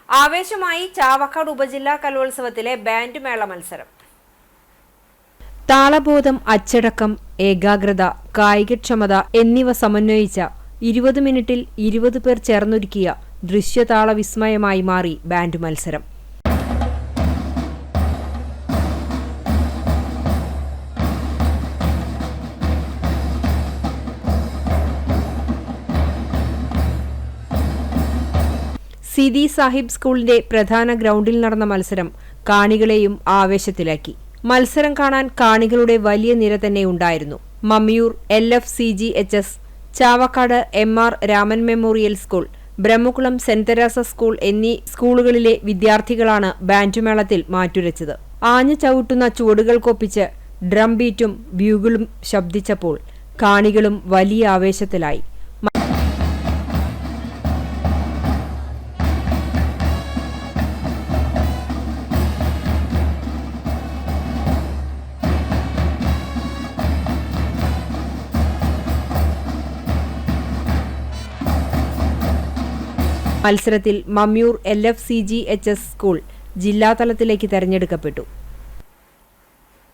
ആവേശമായി ചാവക്കാട് ഉപജില്ലാ കലോത്സവത്തിലെ ബാൻഡ് മേള മത്സരം. താളബോധം, അച്ചടക്കം, ഏകാഗ്രത, കായികക്ഷമത എന്നിവ സമന്വയിച്ച 20 മിനിറ്റിൽ 20 പേർ ചേർന്നൊരുക്കിയ ദൃശ്യതാള വിസ്മയമായി മാറി ബാൻഡ് മത്സരം. സിദി സാഹിബ് സ്കൂളിന്റെ പ്രധാന ഗ്രൗണ്ടിൽ നടന്ന മത്സരം കാണികളെയും ആവേശത്തിലാക്കി. മത്സരം കാണാൻ കാണികളുടെ വലിയ നിര തന്നെ ഉണ്ടായിരുന്നു. Mammiyoor LFCGHS, Chavakkad MR Raman memorial school, Brahmakulam saint Teresa school എന്നീ സ്കൂളുകളിലെ വിദ്യാർത്ഥികളാണ് ബാൻഡുമേളത്തിൽ മാറ്റുരച്ചത്. ആഞ്ഞു ചവിട്ടുന്ന ചുവടുകൾക്കൊപ്പിച്ച് ഡ്രം ബീറ്റും ബ്യൂഗിളും ശബ്ദിച്ചപ്പോൾ കാണികളും വലിയ ആവേശത്തിലായി. മത്സരത്തിൽ മമ്മിയൂർ LFCGHS സ്കൂൾ ജില്ലാതലത്തിലേക്ക് തെരഞ്ഞെടുക്കപ്പെട്ടു.